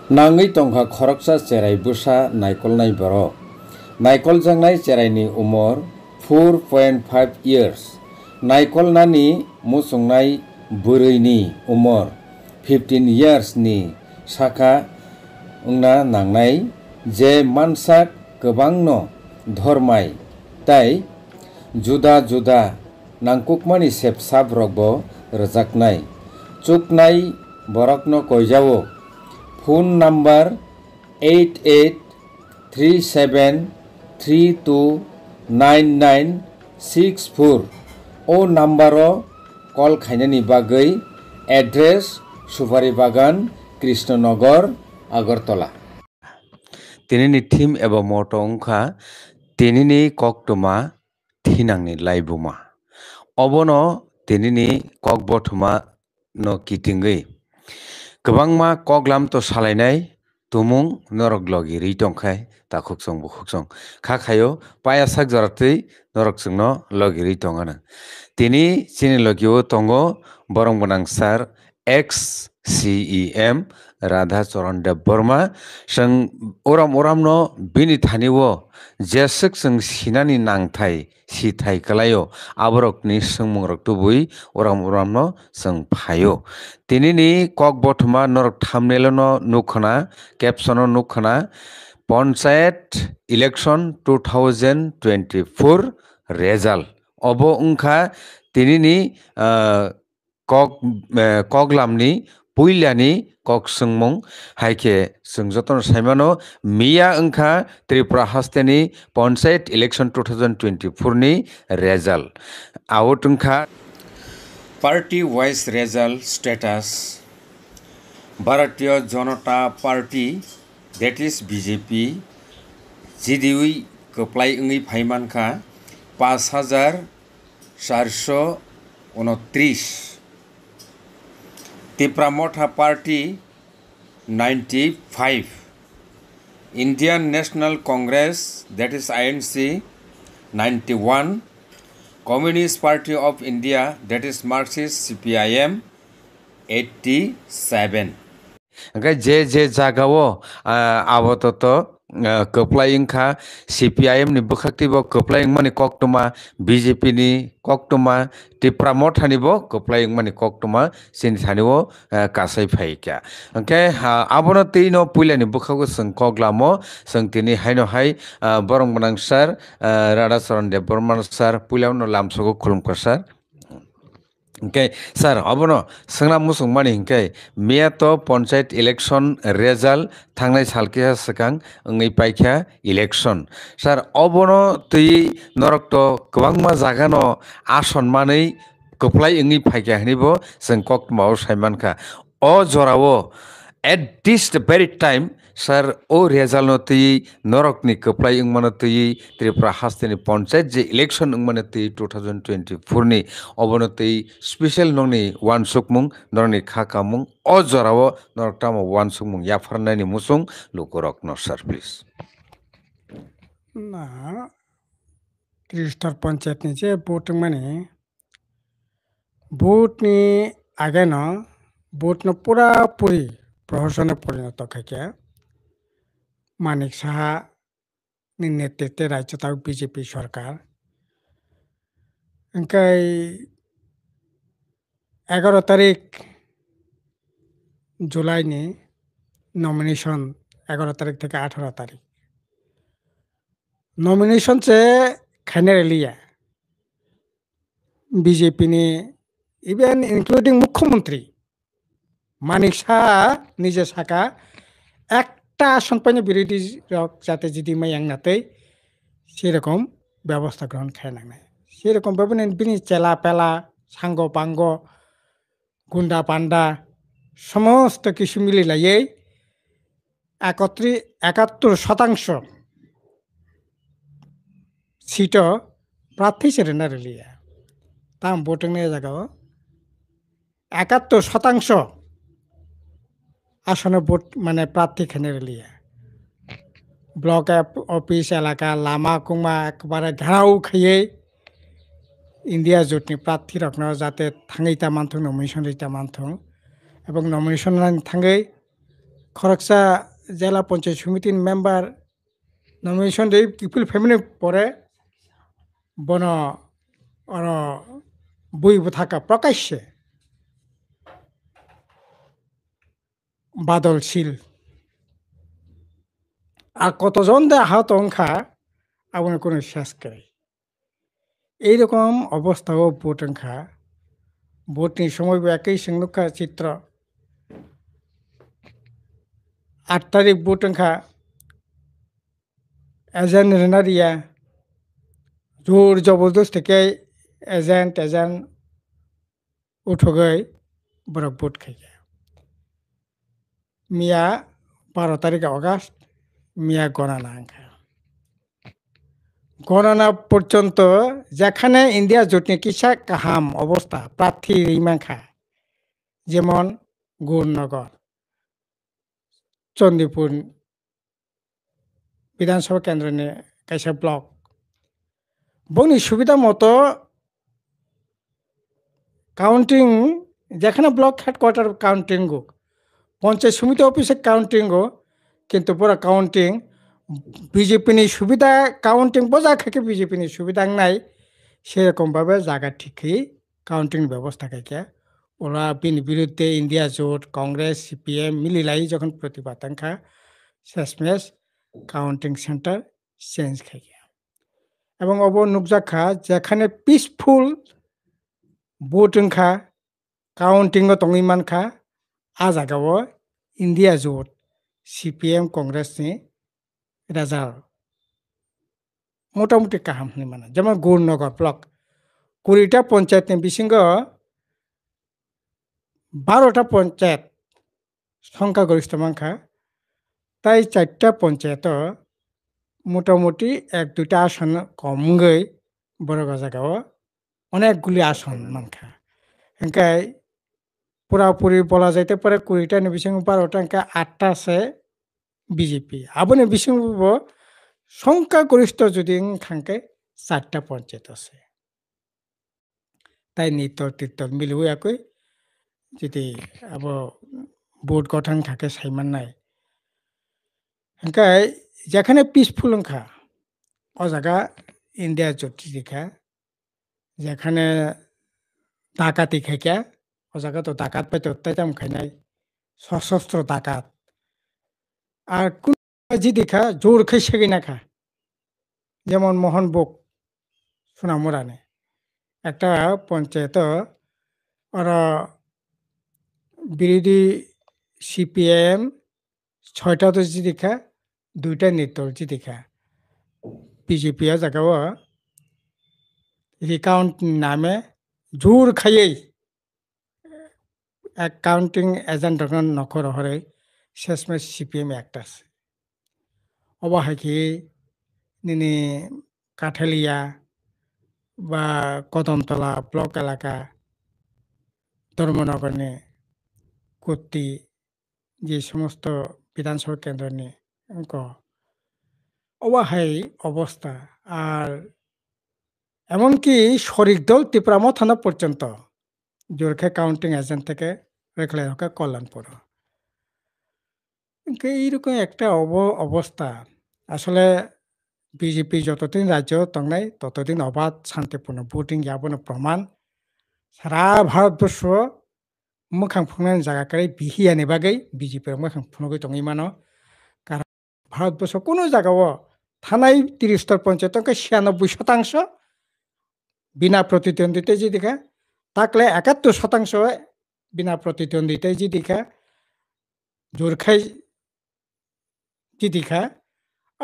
Nangui tongkha khoroksa cherai busa naikol nai borok. Naikol jangnai cherai ni umor 4.5 years. Naikol nani musungnai burui ni umor 15 years ni saka ungna nangnai je mansak kwbangno dhormai tai juda juda nangkukmani sepsap rokbo rwjaknai. Chuknai borokno koijao phone number 8837329964 o numbero call khainani bagui address Supari Bagan Krishnanagar Agartala. Tinini theme eba motto ongkha tinini koktoma thinangni laibuma. Obono tinini kokbothuma no kitingui. Kwbangma koklam to salainai tumung norok logi ri tongkhai ta khuksong bo khuksong kha khayo paya sak jaratwi norok chungno logi ri tongano. Tini chini logio tongo borong bonang sar ex CEM Radha Charan Dev Burma sung oram no bini thaniwo jesuk sung sinani nangthai sithai kalayo aborok ni sungmungrok tubui oram no sung phayo. Tinini kok bothuma norok thumbnail no nukhana caption no nukhana Panchayat Election 2024 result. Obo ungkha tinini koklamni puilani kok sungmung haike sungjoton saimano miya ungkha Tripura hasteni Panchayat Election 2024 ni result. Out ungkha party wise result status Bharatiya Janata Party that is BJP JDU keplai ungui phaimankha 5429 Tripura Motha Party 95 Indian National Congress that is INC 91 Communist Party of India that is Marxist CPIM 87 Angkai je jagao abototo keplai ungkha CPIM ni bukhakti bo keplai ungmani koktoma BJP ni koktoma Tripura Motha ni bo keplai ungmani koktoma sini thani bo kasai phaikya angkai abono tino puilani bukhago sung koglamo sung tini haino hai borong bonang sar Radha Charan Dev Burma sar puilano lamsogo khulumkha sar. Okay, sir, abono sangna musung mani hingkai meya to panchayat election result thangnai salkha sakang ngai paikha election. Sir, abono tui norok to kwbangma jaga no ason manui kwplai ngai paikha hinibo sung koktmao saimankha. O jorao at this very time sir o result no tui norok ni kwplai ungmano tui Tripura hasteni panchayat je election ungmano tui 2024 ni obono tui special nongni one sukmung norni khakamung o jorao norok tamo one sukmung yafarnani musung lukorok no sir please. Na Tristar Panchayat ni je voting mani vote ni aage no vote no pura puri প্রহসনে পরিণত থাকে মানিক সাহা নেতৃত্বে রাজ্য তাও BJP সরকার ওঙ্কাই 11 তারিখ জুলাই নি nomination 11 তারিখ থেকে 18 তারিখ नॉमिनेशन से खाने लिया बीजेपी ने इवन इंक्लूडिंग मुख्यमंत्री मानिक शाह निजे शाखा একটা আসন পাইনি বিরোধী যাতে যদি মাইয়াংনাতে সেরকম ব্যবস্থা গ্রহণ খায় না সেরকম ভাবে বিনি চেলা পেলা সাঙ্গ পাঙ্গ গুন্ডা পান্ডা সমস্ত কিছু মিলে লাইয়ে 71% सीट प्रार्थी सेरेना लिया ताम वोटिंग ने जगह 71% आसने भोट माने प्रार्थी खेने लिया ब्लॉक ऑफिस एलाका लामा कुमा एकबारे घाव खाइए इंडिया जुटनी प्रार्थी रखना जाते थांगैता मानथों नॉमिनेशन रैता मानथों एवं नॉमिनेशन थांगै খরকসা জেলা পঞ্চায়েত সমিতির মেম্বার নমিনেশন দিয়ে পিপুল ফ্যামিলি পরে বন অন বইব থাকা প্রকাশ্যে বাদলশীল আর কতজন দে আহত অংখা আপনার কোনো শেষ করে এইরকম অবস্থাও ভোট অংখা ভোটনি সময় একই সংরক্ষা চিত্র 8 তারিখ ভোট অংখা এজেন্ট রেনারিয়া জোর জবরদস্ত থেকে এজেন্ট উঠোগৈ বরক ভোট খাই মিয়া 12 তারিখ অগাস্ট মিয়া গণনা আংখা গণনা পর্যন্ত যেখানে ইন্ডিয়া জোটনি কিসা কাহাম অবস্থা প্রার্থী রিমাখা যেমন গৌরনগর চন্দিপুর বিধানসভা কেন্দ্র কাইসা ব্লক বনি সুবিধা মতো কাউন্টিং যেখানে ব্লক হেডকোয়ার্টার কাউন্টিং গো পঞ্চায়েত সমিতি অফিসে কাউন্টিং গো কিন্তু পুরা কাউন্টিং বিজেপিনি সুবিধা কাউন্টিং বোঝা খাকে বিজেপিনি সুবিধা নাই সেরকমভাবে জায়গা ঠিকই কাউন্টিং ব্যবস্থা খাইকে ওরা বিরুদ্ধে ইন্ডিয়া জোট কংগ্রেস সিপিএম মিলিলাই যখন প্রতিবাদ আংখা শেষমেশ কাউন্টিং সেন্টার চেঞ্জ খাইকে এবং অব নুকজাখা যেখানে পিসফুল ভোট ওংখা কাউন্টিং তংইমানখা আ জায়গাও ইন্ডিয়া জোট সিপিএম কংগ্রেসনি রেজাল্ট মোটামুটি কাহাম মানে যেমন গৌরনগর ব্লক 20টা পঞ্চায়েতনি বিসিঙ্গ 12টা পঞ্চায়েত সংখ্যাগরিষ্ঠ মানখা তাই 4টা পঞ্চায়েত মোটামুটি 1-2টা আসন কমগৈ বড় জায়গাও অনেকগুলি আসন মানখা এনকাই পুরাপুরি বলা যাইতে পারে 20টা বিসিঙ্গ 12টা এনকা 8টা আছে বিজেপি আবনে বিসিঙ্গ সংখ্যাগরিষ্ঠ যদি খাঙ্কে 4টা পঞ্চায়েত আছে তাই নিতর তিতর মিলিব একই যদি আব ভোট গঠন থাকে সাইমান নাই এনকাই যেখানে পিসফুল ওংখা ও জায়গা ইন্ডিয়া জোট দেখা যেখানে ডাকাতি খাইকা ও জায়গা তো ডাকাত পাইতে অত্যাচার খাইনাই সশস্ত্র ডাকাত আর কোন জি দেখা জোর খাইছে কিনা খা যেমন মোহনবুক সোনামুরানে একটা পঞ্চায়েত ওরা বিরোধী সিপিএম 6টা তো জি দেখা 2টা নেতর জি দেখা বিজেপি জায়গাও রিকাউন্ট নামে জোর খাইয়ে এক কাউন্টিং এজেন্ট নখর হরে শেষমেশ সিপিএম একটা আছে অবাহাকি নিনি কাঠালিয়া বা কদমতলা ব্লক এলাকা ধর্মনগর কর্তি যে সমস্ত বিধানসভা কেন্দ্র নিয়ে অবাহাই অবস্থা আর এমনকি শরিক দল ত্রিপুরাম থানা পর্যন্ত জোরখে কাউন্টিং এজেন্ট থেকে রেখলে হোক কল্যাণপুর এইরকম একটা অবস্থা আসলে বিজেপি যতদিন রাজ্য তংনাই ততদিন অবাধ শান্তিপূর্ণ ভোটিং যাবনো প্রমাণ সারা ভারতবর্ষ মোখাং ফুংনাय জায়গাকারী বিহিয়ানি বাগै বিজেপির মোখাং ফুনগৈ তংইমানো কারণ ভারতবর্ষ কোনো জায়গাও থানায় 30টা পঞ্চায়েত 96% বিনা প্রতিদ্বন্দ্বিতায় যে দেখা থাকলে 71% বিনা প্রতিদ্বন্দ্বিতায় যে দেখা জোরখাই যে দেখা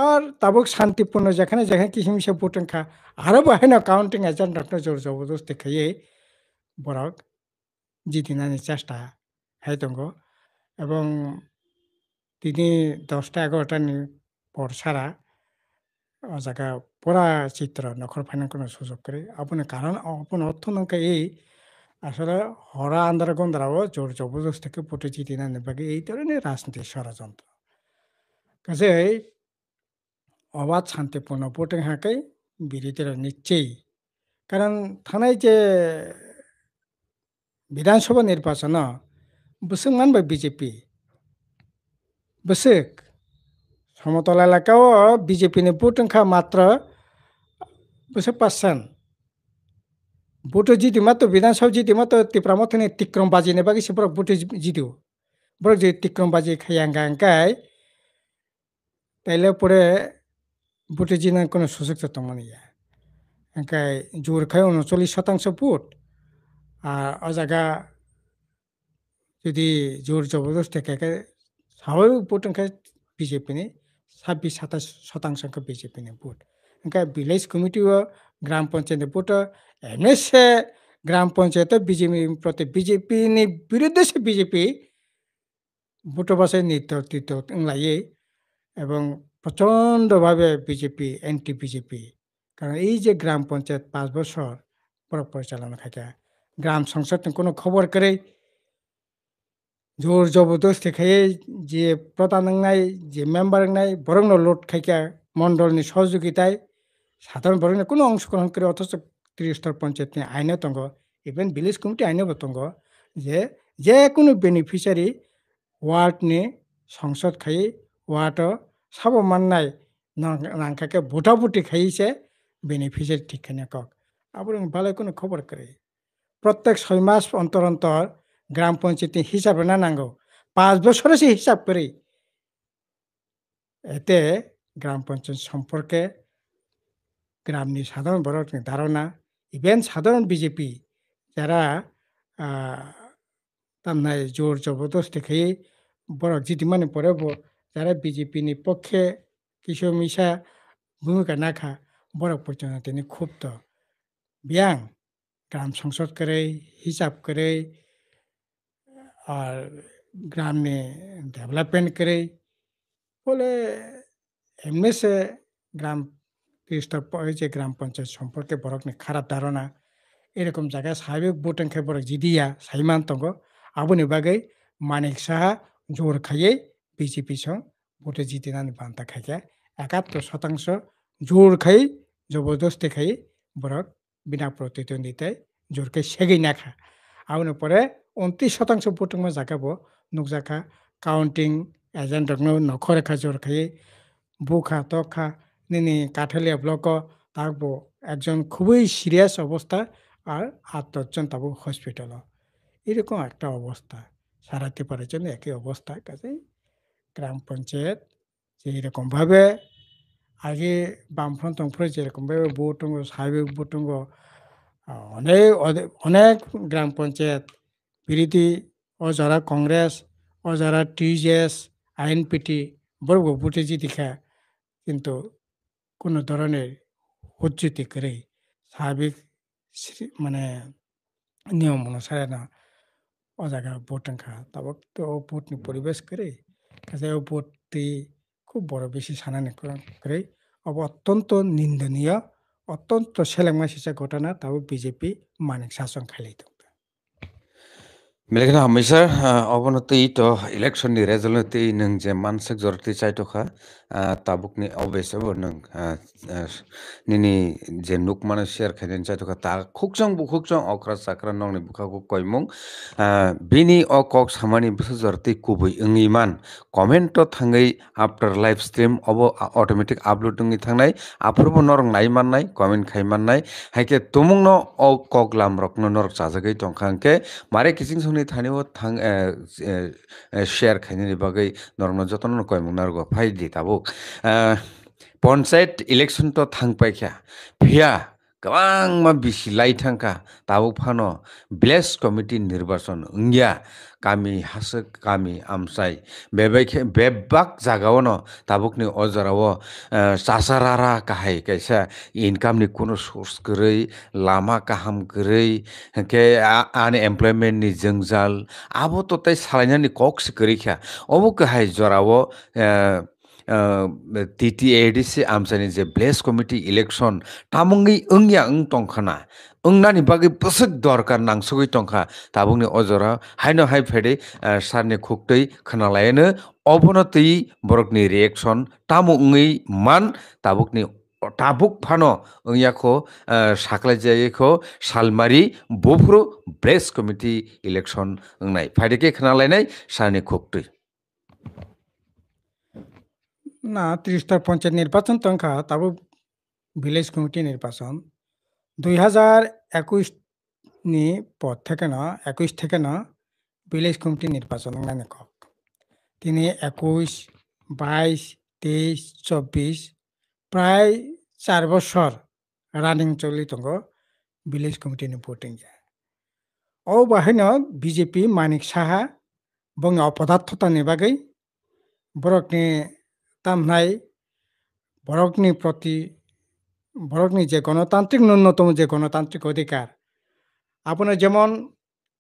আর তাবক শান্তিপূর্ণ যেখানে যেখানে কিছু মিশে ভোট খা আরো বাহে না কাউন্টিং এজেন্ট জোর জবরদস্তি খাইয়ে বরক জিতিনানি চেষ্টা হাই দङ এবং তিনি 10টা 11টা পর ছাড়া জায়গা পুরা চিত্র নখর ফাইনাল কোনো সুযোগ করে আপনি কারণ আপন অর্থ নৌকা এই আসলে হরা আন্দারা গন্দারাও জোর জবরদস্ত থেকে ভোটে জিতি না নেবাকে এই ধরনের রাজনীতির ষড়যন্ত্র কাজে অবাধ শান্তিপূর্ণ ভোটিং হাঁকাই বিরোধীরা নিচ্ছেই কারণ থানায় যে বিধানসভা নির্বাচন বুসুমান বা বিজেপি বসুক সমতল এলাকাও বিজেপিनि ভোট ওंखा মাত্র বসে 5% ভোট জিতি মাত্র বিধানসভা জিতি মাত্র তিপ্রা মতনে তিক্রম বাজিনে বাকি সে বড় ভোট জিতিও বড় যে তিক্রম বাজি খাইয়াঙ্গা আঙ্কাই তাইলে পরে ভোটে জিনার কোনো সুযোগ তো মানিয়া আঙ্কাই জোর খায় 39% ভোট আর ও জায়গা যদি জোর জবরদস্তি খায় স্বাভাবিক ভোট ওंखा বিজেপিनि 26-27% বিজেপিनि ভোট ওंखा ভিলেজ কমিটিও গ্রাম পঞ্চায়েত ভোট এমএসএ গ্রাম পঞ্চায়েত বিজেপি প্রতি বিজেপিनि বিরুদ্ধে সে বিজেপি ভোট বাসায় নেতৃত্ব লাইয়ে এবং প্রচণ্ডভাবে বিজেপি এন্টি বিজেপি কারণ এই যে গ্রাম পঞ্চায়েত 5 বছর পরিচালনা থাকে গ্রাম সংসদ কোনো খবর করে জোর জবরদস্তি খাইয়ে যে প্রধান নাই যে মেম্বার নাই বরং লোট খাইকা মন্ডলনি সহযোগিতায় সাধারণ বরং কোনো অংশগ্রহণ করে অথচ ত্রিস্তর পঞ্চায়েত আইনে দङ ইভেন ভিলেজ কমিটি আইনেও দङ যে কোনো বেনিফিশিয়ারি ওয়ার্ডनि সংসদ খাই ওয়ার্ড সাবো মাননাय নাংখাকে ভোটাভুটি খাইছে বেনিফিশিয়ারি ঠিকখানে কক আবার ভালো কোনো খবর করে প্রত্যেক 6 মাস অন্তর অন্তর গ্রাম পঞ্চায়েতে হিসাবে না নাঙ্গো 5 বছরে সে হিসাব করে এতে গ্রাম পঞ্চায়েত সম্পর্কে গ্রামনি সাধারণ বড় ধারণা ইভেন সাধারণ বিজেপি যারা তামনায় জোর জবরদস্তি খেয়ে বড় জিতি মানে পরে যারা বিজেপিনি পক্ষে কিছু মিশা ভূমিকা না খা বড় পর্যন্ত তিনি ক্ষুব্ধ বিয়াং গ্রাম সংসদ করে হিসাব করে আর গ্রামে ডেভেলপমেন্ট করে বলে এমনি সে গ্রাম যে গ্রাম পঞ্চায়েত সম্পর্কে বরকনি খারাপ ধারণা এরকম জায়গায় স্বাভাবিক ভোট ওंखा বরক জিদিয়া সাইমান দङ আবুনি বাগै মানিক সাহা জোর খাইয়ে বিজেপি সং ভোটে জিতিনাनै বান্তা খাইয়া 71% জোর খাই জবরদস্তি খাই বরক বিনা প্রতিদ্বন্দ্বিতায় জোর খাই সেগেই না খা আবুনি পরে 29% ভোট জাগাবো নুকজাখা কাউন্টিং এজেন্ট নখরে খা জোর খাই বুখা তখা নিনি কাঠালিয়া ব্লক তারপর একজন খুবই সিরিয়াস অবস্থা আর 8-10 তাবো হসপিটাল এরকম একটা অবস্থা সারা ত্রিপুরার জন্য একই অবস্থা কাজে গ্রাম পঞ্চায়েত যেরকমভাবে আগে বামফ্রন্ট টংফ্রন্ট যেরকমভাবে ভোট দङ স্বাভাবিক ভোট দङ অনেক অনেক গ্রাম পঞ্চায়েত বিরোধী ও যারা কংগ্রেস ও যারা টিজেএস আইএনপিটি বড় ভোটে জিতিখা কিন্তু কোনো ধরনের উজ্জীতি করে স্বাভাবিক মানে নিয়ম অনুসারে না ও জায়গা ভোট ওंखा তারপর তো ভোটনি পরিবেশ করে কাজে ও ভোটটি খুব বড় বেশি সানানি করে অত্যন্ত নিন্দনীয় অত্যন্ত সেলেংমাসিসা ঘটনা তাও বিজেপি মানিক শাসন খাইলাই দङ Melekna hamisar obonoti to election ni result ti nung je mansek jorti chaitoka tabukni obese bo nung nini je nukmana share khaiden chaitoka ta khukjang bu khukjang okra sakra nongni bukhaku koimung bini o kok samani busu jorti kubui ungiman comment to thangai after live stream obo automatic uploading ni thangnai apurbo norong naimannai comment khaimannai haike tumungno o kok lamrokno norok chajagai tongkhangke mare kising songni thaniwo thang share khainani bagai norno jotono koimung nargo phaidi tabuk panchayat election তো থাংপাইখা Villa গোबां मा बिसि लाइथांखा Tabuk फानो village committee নির্বাচন ইংয়া কামি হাসক কামি আমসাই বেবাইখে বেবাক জাগাওনো তাবুকনি অজরাও চাসারারা কাহাই কাইসা ইনকামनि কোনো source গरै লাमा কাহাम गरै के আনএমপ্লয়মেন্ট नि जोंजाल आबो तो ताइ सालायनानि कक्स गरैखा अबो काहाय जरावो TTADC amsani je village committee election tamungi ungya tongkhana ungnani bagi pusuk dorkar nangsugui tongkha tabungni ojora haino hai phede sarni khuktui khanalaino obonotui borokni reaction tamu ungui man tabukni tabuk phano ungyako saklai jayeko salmari bufru village committee election ungnai phaide ke khanalainai sarni khuktui না 30টা পঞ্চায়েত নির্বাচন তংখা তাবো village committee নির্বাচন 2021 নি পর থেকে না 21 থেকে না village committee নির্বাচন নানি কক তিনি 21 22 23 24 প্রায় 4 বছর রানিং চলি দङ ভিলেজ কমিটিनि ভোटिं ও बाहायनो বিজেপি মানিক সাহা বংनि अपदार्थतानि बागै बरकनि तामनाय बरकनि प्रति बरकनि যে গণতান্ত্রিক ন্যূনতম যে গণতান্ত্রিক অধিকার আপনার যেমন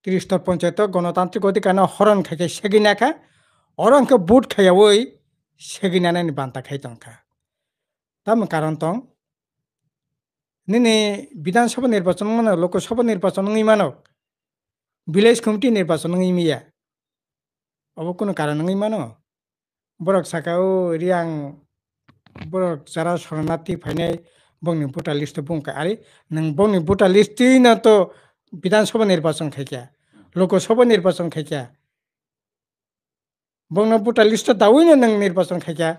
30 পঞ্চায়েত গণতান্ত্রিক অধিকার না হরণ খাইকে সেগিনাখা অরংকে বুট খাইয়া ওই সেগিনানানি বান্তা খাইতংখা তাম কারণ তং নিনি বিধানসভা নির্বাচন মানে লোকসভা নির্বাচন মানক ভিলেজ কমিটি নির্বাচন মিয়া অব কোনো কারণ মানো বরক সাকাও রিয়াং বরক যারা শরণার্থী ফাইনাই বংনি ভোটার লিস্ট বুংকা আরে নং বংनि ভোটার লিস্টই না তো বিধানসভা নির্বাচন খাইকা লোকসভা নির্বাচন খাইকা বংনা ভোটার লিস্ট দাউইনো নং নির্বাচন খাইকা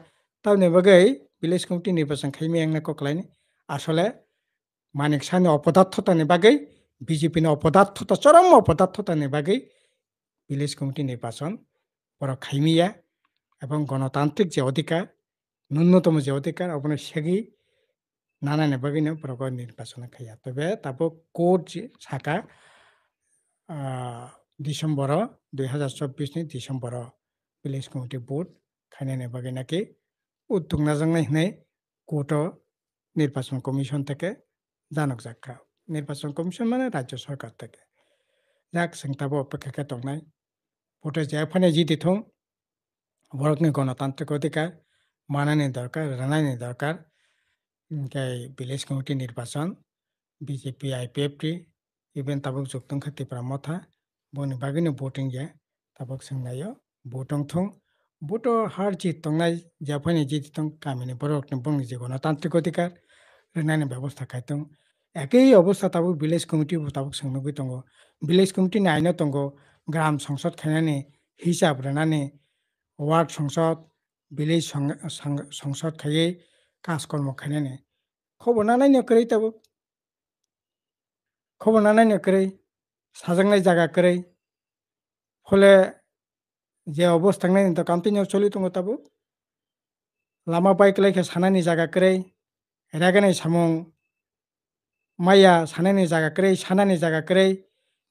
তাওনি বাগै ভিলেজ কমিটি নির্বাচন খাইমি আংনা ককলাইনি আসলে মানিক সাহাनि अपदार्थतानि बागै বিজেপিनि अपदार्थता চরম अपदार्थतानि बागै ভিলেজ কমিটি নির্বাচন বড় খাইমিয়া এবং গণতান্ত্রিক যে অধিকার ন্যূনতম যে অধিকার আপনার সেগি নানানে বাগিনো বড় নির্বাচন খাইয়া তবে তারপর কোর্ট শাখা ডিসেম্বর 2024 नि ডিসেম্বর ভিলেজ কমিটি ভোট খাইনানে বাগै নাকি উদ্যোগ নাজাংনাই হনাই কোর্ট নির্বাচন কমিশন থেকে জানক জাখা নির্বাচন কমিশন মানে রাজ্য সরকার থেকে যাক সেংতাবো অপেক্ষা দंनाय ভোটে যে ফানে জিতি থং বরকনি গণতান্ত্রিক অধিকার মানানি দরকার রানানি দরকার ভিলেজ কমিটি নির্বাচন বিজেপি আইপিএফটি ইভেন তাবক যুক্তং খাতিপ্রা মথা বনি বাগিনো ভোटिं যে তাবক सोंनायो ভোটং থং ভোটো হার জিত দंनाय যে ফানে জিতি থং কামিনি বরকনি বংनि যে গণতান্ত্রিক অধিকার রানানি ব্যবস্থা খাইতং একই অবস্থা তাবক ভিলেজ কমিটি তাবক सोंनोबो दङ ভিলেজ কমিটি আইনো दङ গ্রাম সংসদ খাইনানি হিসাব রানানি ওয়ার্ড সংসদ ভিলেজ সংসদ খাইয়ে কাজকর্ম খাইনানি খবর নানাইनो কरै তাবো খবর নানাইनो কरै সাজাংনাय জায়গা কरै ফলে যে অবস্থা নাইনি তো কন্টিনিউ চলি দङ তাবো লামা বাইক লাইকে সানানি জায়গা কरै রাগানাय সামং মাইয়া সানানি জায়গা কरै সানানি জায়গা কरै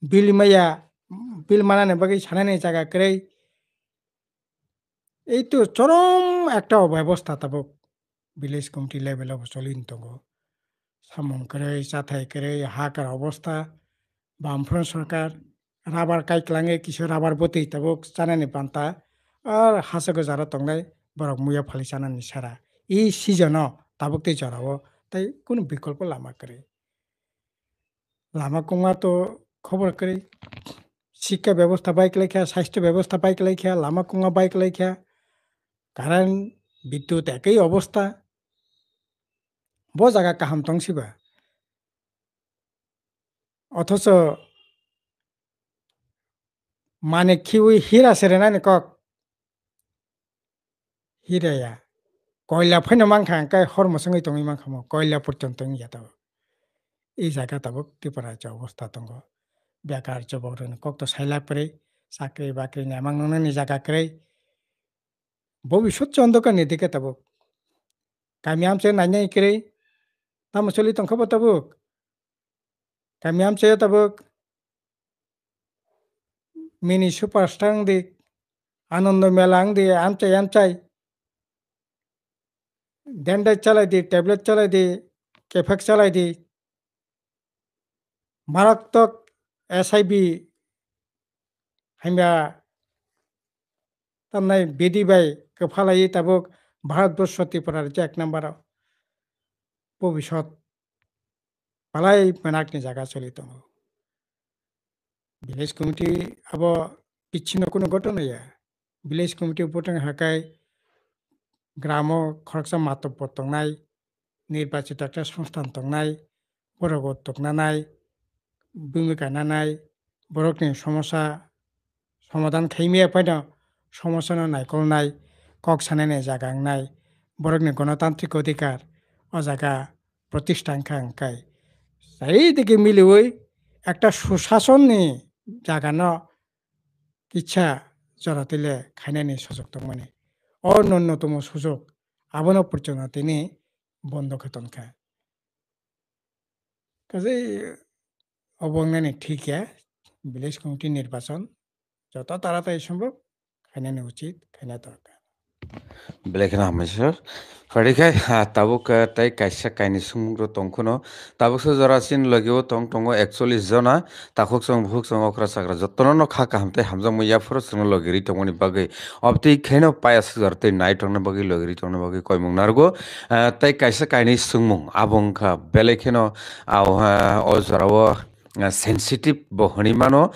বিল মাইয়া বিল মানানে বাগै সানানি জায়গা কरै এই তো চরম একটা অব্যবস্থা তাবো ভিলেজ কমিটি লেভেল চলিন দङ সামং কरै চাথাই কरै হাকার অবস্থা বামফ্রন্ট সরকার রাবার কাইকলাঙে কিছু রাবার বতै তাবো জানানি বান্তা আর হাসগো যারা দंनाय বরক মুয়া ফালি জানানি সারা এই সিজন তাবকতে জড়াবো তাই কোনো বিকল্প লামা করে লামা কুমা তো খবর করে শিক্ষা ব্যবস্থা বাইক লেখা স্বাস্থ্য ব্যবস্থা বাইক লেখা লামা কুমা বাইক লেখা কারেন্ট বিদ্যুৎ একই অবস্থা ব জায়গা কাহাম দंसिबा অথচ মানে খিউই হিরা সেরেনানি কক হিরায়া কয়লা ফাইনো মাংখা কাই হরমসঙ্গই দंङै मांखामो কয়লা পর্যন্ত ইয়াতাব এই জায়গা তাবক ত্রিপুরা যে অবস্থা দङ বেকার যুবকরনি কক তো সাইলা পরে চাকরি বাকরি নেমাংনানি জায়গা করে ভবিষ্যৎ অন্ধকারনি দিকে তাবক কামি আমছে নাইনাই করে তাম চলি দंखबो তাবক কামি আমছে তাবক মিনি সুপারস্টার দি আনন্দ মেলা দি আমচাই আমচাই ড্যান্ডাই চালাই দি ট্যাবলেট চালাই দি কেফেক চালাই দি মারাত্মক এসআইবি হাইমা তামনাই বেদি বাই কফালাই তাবক ভারতবর্ষ ত্রিপুরার যে 1 নম্বর ভবিষ্যৎ পালাই মেনাকনি জায়গা চলি দङ ভিলেজ কমিটি আব বিচ্ছিন্ন কোনো ঘটনাইয়া ভিলেজ কমিটি ভোটিং হাকাই গ্রাম খরকসা মাতব্য দंनाय নির্বাচিত একটা সংস্থান দंनाय বড় উদ্যোগ নানাই ভূমিকা নানাই বরকনি সমস্যা সমাধান খাইমিয়া পাইনা সমস্যা নাইকলনাই কক সানাইনাय জাগাंनाय বরংনি গণতান্ত্রিক অধিকার ও জায়গা প্রতিষ্ঠান খাঙ্কাই চারিদিকে মিলে ওই একটা সুশাসন নিয়ে জাগানো ইচ্ছা জড়াতিলে খাইনানি সুযোগ তো মানে অন্যতম সুযোগ আবনো পর্যন্ত তিনি বন্ধ খেতন খায় কাজেই অবজ্ঞানী ঠিক ভিলেজ কমিটি নির্বাচন যত তাড়াতাড়ি সম্ভব খাইনানি উচিত খাইনা দরকার Belekena hamisar. Fadikai tabuk tai kaisa kaini sumro tongkono tabuk so jarasin lagio tongo 41 jona takuk song bhuk song okra sakra jottono no kha kahamte hamjang muya furo song logiri tongoni bagai obti kheno payas jarte nai tongna bagai logiri tongna bagai koimung nargo tai kaisa kaini sungmung abongkha belekeno aw o jarawo sensitive bo honimano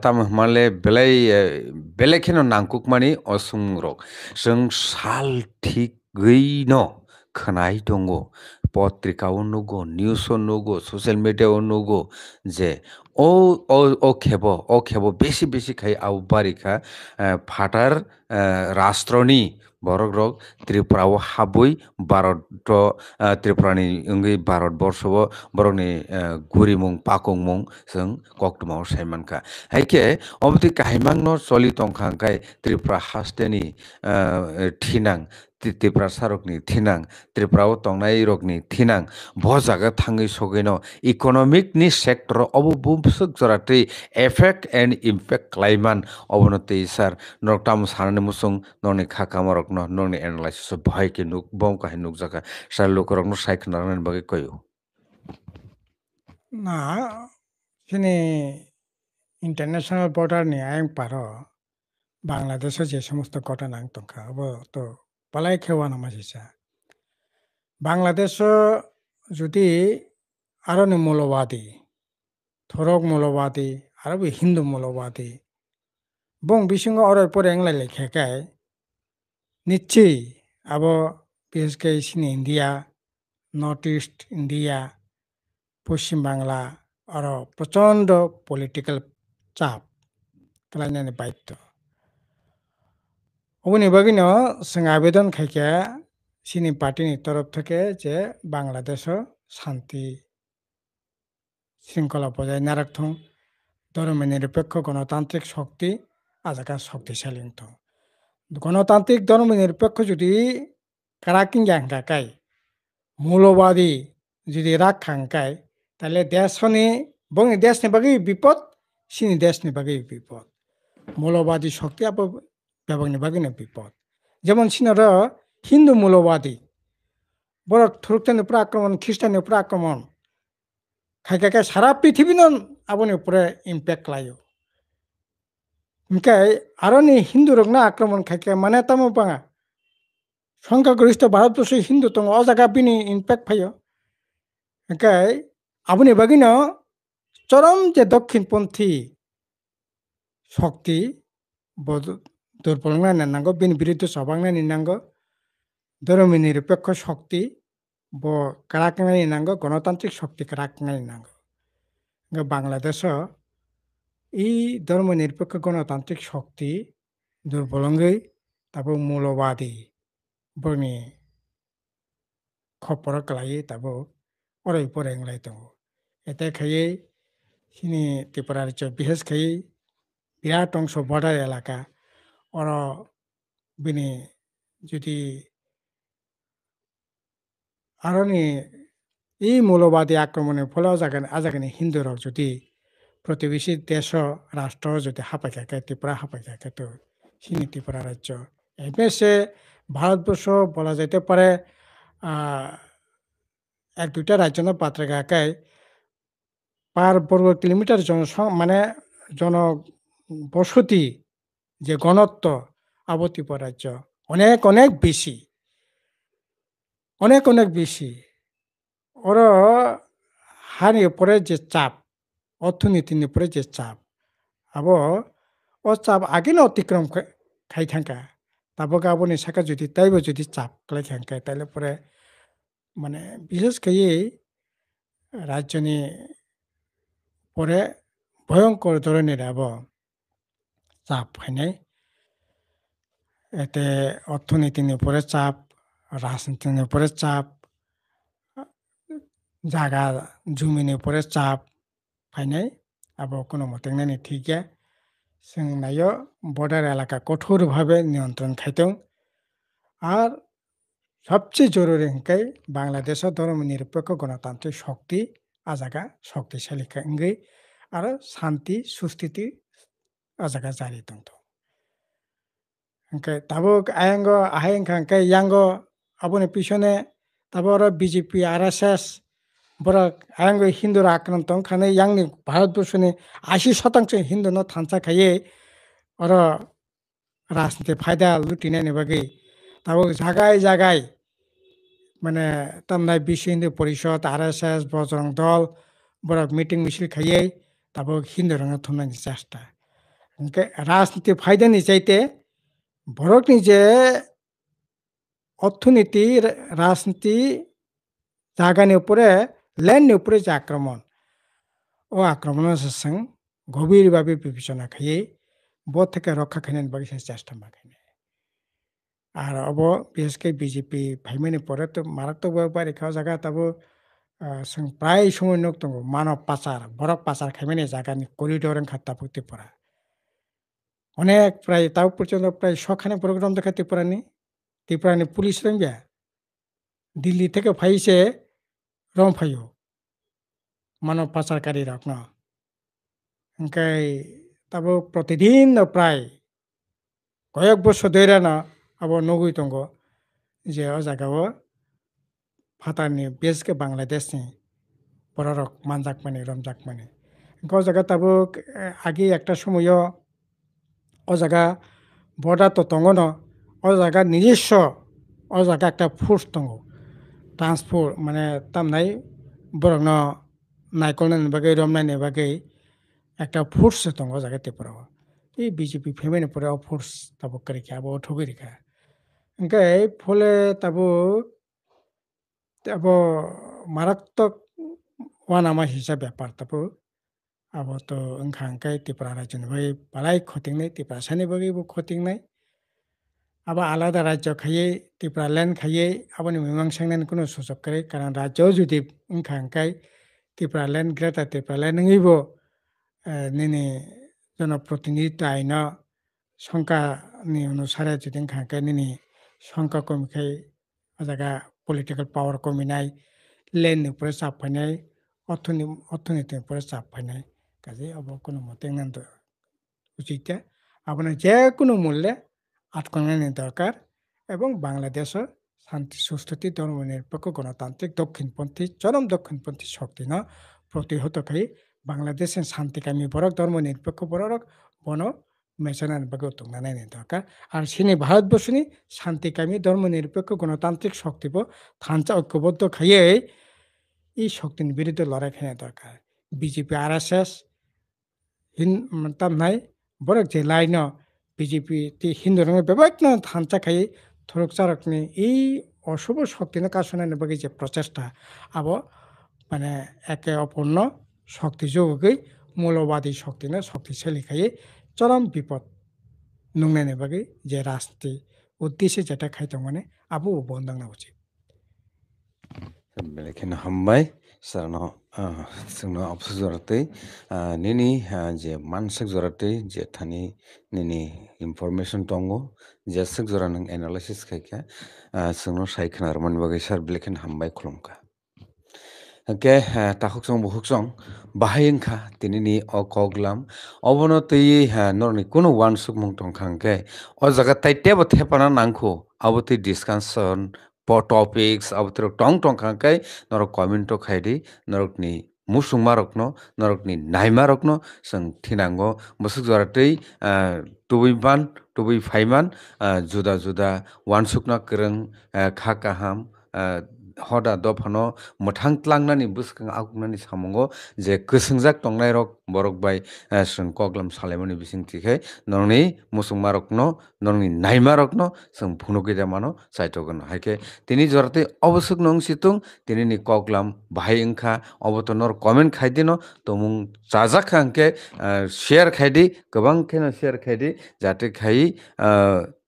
tam male belekeno nangkukmani osumrok जों साल ठीक गैनो खोनाय दङ पत्रिकायाव नुगो निउसाव नुगो social मिडियायाव नुगो जे ओ खेबो बेसि बेसि खाय आव बारिखा फाटार राष्ट्रनि borok rok Tripura o habui Bharat Tripurani ongi Bharat borsho borokni gurimung pakongmung जों koktuma saimanka haike obti kahimangno choli tongkha hingkai Tripura hasteni thinang Tripura sarokni thinang Tripura o tongnai rokni thinang bo jaga thangui sogaino economic ni sector obo bumsuk jorati effect and impact klaiman obonoti sar noktam sanani musung noni khakamarok no noni analysis of bhai ke nuk bom ka nuk jaka sar lokorok no sai khnaran bagi koyo না তিনি international border নিয়ে আইন পারো বাংলাদেশে যে সমস্ত ঘটনা তঙ্কা তো পালাই খেওয়া নামাজিছা বাংলাদেশ যদি আরো মৌলবাদী থরক মৌলবাদী আরো হিন্দু মৌলবাদী বং বিসঙ্গ অরয় পরে এংলাই লেখাকায় নিশ্চয়ই আবো বিশেষ করে ইন্ডিয়া নর্থ ইস্ট ইন্ডিয়া পশ্চিম বাংলা আরো প্রচন্ড পলিটিক্যাল চাপ খালাইনানি বাধ্য অবনি বাগিনো जों আবেদন খাইকে সিনি পার্টিনি তরফ থেকে যে বাংলাদেশ শান্তি শৃঙ্খলা বজায় না রাখথং ধর্মনিরপেক্ষ গণতান্ত্রিক শক্তি আজাকা শক্তিশালী হতো গণতান্ত্রিক ধর্মনিরপেক্ষ যদি কারাকিং জাঙ্কাকাই মৌলবাদী যদি রাগ খাঙ্কায় তাহলে দেশনি বংনি দেশনি বাকি বিপদ সিনি দেশনি বাকি বিপদ মৌলবাদী শক্তি ব্যবহারনি বাকিনো বিপদ যেমন সিনার হিন্দু মৌলবাদী বড় থুরুকতানি উপরে আক্রমণ খ্রিস্টানের উপরে আক্রমণ খাইকাকে সারা পৃথিবী আবনি উপরে ইম্প্যাক্ট লাইও ওমকাই আরো নি হিন্দু রকনা আক্রমণ খাইকে মানে তামো পাঙা সংখ্যাগরিষ্ঠ ভারতবর্ষ হিন্দু তো অজাগা বিনি ইম্প্যাক্ট ফাইও ওমকাই আবনি বাগিনো চরম যে দক্ষিণপন্থী শক্তি দুর্বলনা নেনাঙ্গো বিনি বিরুদ্ধে সবাংনা নিনাঙ্গো ধর্মী নিরপেক্ষ শক্তি কারাকনা নিনাঙ্গো গণতান্ত্রিক শক্তি কারাকনা নিনাঙ্গো বাংলাদেশ এই ধর্ম নিরপেক্ষ গণতান্ত্রিক শক্তি দুর্বলঙ্গই তারপর মৌলবাদী বনি খপর কলাই তাবো অরাই পরে এংলাই দङ এতে খাইয়ে সিনি ত্রিপুরা রাজ্য বিশেষ খাই বিরাট অংশ বর্ডার এলাকা অর বিনি যদি আরো নি এই মৌলবাদী আক্রমণের ফলে আজাগানি হিন্দুরা যদি প্রতিবেশী দেশ রাষ্ট্র যদি হাঁপাই থাকে ত্রিপুরা হাঁপাই থাকে তো সিনি ত্রিপুরা রাজ্য এমএসে ভারতবর্ষ বলা যেতে পারে এক দুইটা রাজ্য না পাত্রকায় পার বর্গ কিলোমিটার মানে জনবসতি যে ঘনত্ব আবো ত্রিপুরা রাজ্য অনেক অনেক বেশি অনেক অনেক বেশি ওর হারিয়ে পড়ে যে চাপ অর্থনীতির উপরে যে চাপ আবো ও চাপ আগে না অতিক্রম খাই থাকা তাবো গাবনি শাখা যদি তাইবো যদি চাপ খাই থাকা তাইলে পরে মানে বিশেষ করে রাজ্যনি পরে ভয়ঙ্কর ধরনের আবো চাপ হয় নাই এতে অর্থনীতির উপরে চাপ রাজনীতির উপরে চাপ, জায়গা জমির উপরে চাপ ফাইনাই আবো কোনো মতে নানি ঠিক গিয়া जों नायो बर्डार एलाका कठोरभाবে নিয়ন্ত্রণ খাইতং আর সবচেয়ে জরুরি হংকাই বাংলাদেশের ধর্মনিরপেক্ষ গণতান্ত্রিক শক্তি আজাগা শক্তিশালী খাঙ্গি আর শান্তি সুস্থিতি আজাগা জারি দন্ত হংকাই তাবো আয়াঙ্গ আহাইংখা হংকাই ইয়াঙ্গ আবনি পিছনে তাবো আর বিজেপি আরএসএস বড় আয়াঙ্গ হিন্দুরা আক্রান্ত খানে ইয়াংনি ভারতবর্ষনি 80% হিন্দুনো থানসা খাইয়ে আর রাজনীতি ফায়দা লুটিনাইনি বাকি তাবো জায়গায় জায়গায় মানে তামনাই বিশ্ব হিন্দু পরিষদ আরএসএস বজরং দল বড় মিটিং মিছিল খাইয়ে তাবো হিন্দু রঙ থমনাইনি চেষ্টা রাজনীতি ফায়দানি চাইতে বরকনি যে অর্থনীতি রাজনীতি জায়গানি উপরে ল্যান্ডনি উপরে যে আক্রমণ ও আক্রমণের সঙ্গে গভীরভাবে বিবেচনা খাইয়ে বোধ থেকে রক্ষা খাইনের বাকি চেষ্টা মাখাইনে আর অব বিশেষ করে বিজেপি ভাইমানি পরে তো মারাত্মক ব্যাপার এখাও জায়গা তাবো প্রায় সময় নক দङ মানব পাচার বরফ পাচার খাইমানি জায়গানি করিডোর খাতা ফুকতে পড়া অনেক প্রায় তাও পর্যন্ত প্রায় শখানে প্রোগ্রাম দেখাতে পারেনি ত্রিপুরানি পুলিশ রঙ্গিয়া দিল্লি থেকে ফাইছে রং ফাইও মানব পাচারকারী রকম ওংকাই তাবো প্রতিদিন প্রায় কয়েক বছর ধরে না আবার নগুই দङ যে ও জায়গাও ফাতানি বেশকে বাংলাদেশনি বড় রক মানজাক মানে রমজাক মানে ও জায়গা তাবো আগে একটা সময় ও জায়গা বর্ডার তো দङ ন ও জায়গা নিজস্ব ও জায়গা একটা ফোর্স দङ ট্রান্সপোর্ট মানে তামনাই বরং নাইকলনাইনি বাকি রমনাইনি বাকি একটা ফোর্স দङ জায়গা ত্রিপুরাও এই বিজেপি ফেমানি পরে ফোর্স তাবো করিখা আবো ঠগি রেখা ওংকাই ফলে তাবো তাবো মারাত্মক ওয়ানামা হিসাব ব্যাপার তাবো আবো তো ওংখাই ত্রিপুরা রাজ্যনি ভাই বালাই খতিংনাই ত্রিপুরা সানি বাকি খতিংনাই আবার আলাদা রাজ্য খাইয়ে ত্রিপুরা ল্যান্ড খাইয়ে আবনি মীমাংসাংনাইনি কোনো সুযোগ করে কারণ রাজ্যও যদি ওংখাই Tripura land greater Tripura land নঙিব নিনি জনপ্রতিনিধিত্ব আইন সংখ্যানি অনুসারে যদি ওংখাই নিনি সংখ্যা কমিখাই ও জায়গা পলিটিক্যাল পাওয়ার কমিনাই ল্যান্ডनि উপরে চাপ ফাইনাই অর্থনীতির উপরে চাপ ফাইনাই কাজে অব কোনো মতে নান্ত উচিত আপনার যে কোনো মূল্যে আটকানোর দরকার এবং বাংলাদেশের শান্তি সুস্থিতি ধর্মনিরপেক্ষ গণতান্ত্রিক দক্ষিণপন্থী চরম দক্ষিণপন্থী শক্তি ন প্রতিহত খাই বাংলাদেশের শান্তিকামী বরক ধর্মনিরপেক্ষ বরক বন মেশনার বাকে উত্তংনানাই দরকার আর সিনি ভারতবর্ষনি শান্তিকামী ধর্মনিরপেক্ষ গণতান্ত্রিক শক্তি থানচা ঐক্যবদ্ধ খাইয়ে এই শক্তির বিরুদ্ধে লড়াই খাই দরকার বিজেপি আরএসএস তামনাই বরক যে লাইন বিজেপি হিন্দু রঙের বেবাইক থানচা খাই থরক চারকনি এই অশুভ শক্তি কাশনানি বাকি যে প্রচেষ্টা আবো মানে একে অপূর্ণ শক্তি যোগই মৌলবাদী শক্তি শক্তিশালী খাইয়ে চরম বিপদ নুংনাইনি বাকি যে রাজনীতি উদ্দেশ্যে যেটা খাইতো মানে আবু বন্দাংনা উচিত बेलेखिन हामबाय सारनो जोंनो अफिस जरातै निनि जे मानसिक जरातै जे थानि निनि इनफरमेशन दंगो जेसक जरा नों एनालाइसिस खायखा जोंनो सायखनार मन बागै सार बेलेखिन हामबाय खुलुमखा के ताखुकसं बुहुकसं बाहायंखा तिनिनि अ कगलाम अबनो तै नरनि कुनो वानसुक मुं तंखांके अ जागा ताइटेबो थेपाना नांखो अबति discussion topics abutro tong tong kangkai norok commento khaidi norokni musung marokno norokni naima rokno sang thinango musuk joratei tubui phaiman juda juda wansukna kereng kha kaham hoda dofano mothang tlangnani buskang agunani samongo je kwesungjak tongnai rok borok bai sung koglam salaimani bisingti khai norni musung marokno norni naima rokno sung phunukida mano saitogon haike tini jorate obosuk nong situng tini ni koglam bahai engkha oboto nor comment khaidino tomung chajak angke share khaidi gobang kheno share khaidi jate khai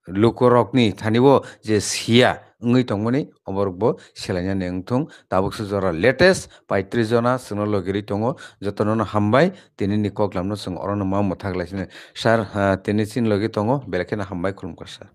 lukorokni thanibo je sia ngui tongmani oborokbo selainani wngthong tabukse jora latest 35 jona chwngno logiri tongo jotono no hambai tini ni koklam no chwng oro no ma mwthak laisine sir tini chini logi tongo belai kheno hambai khulumkar sir.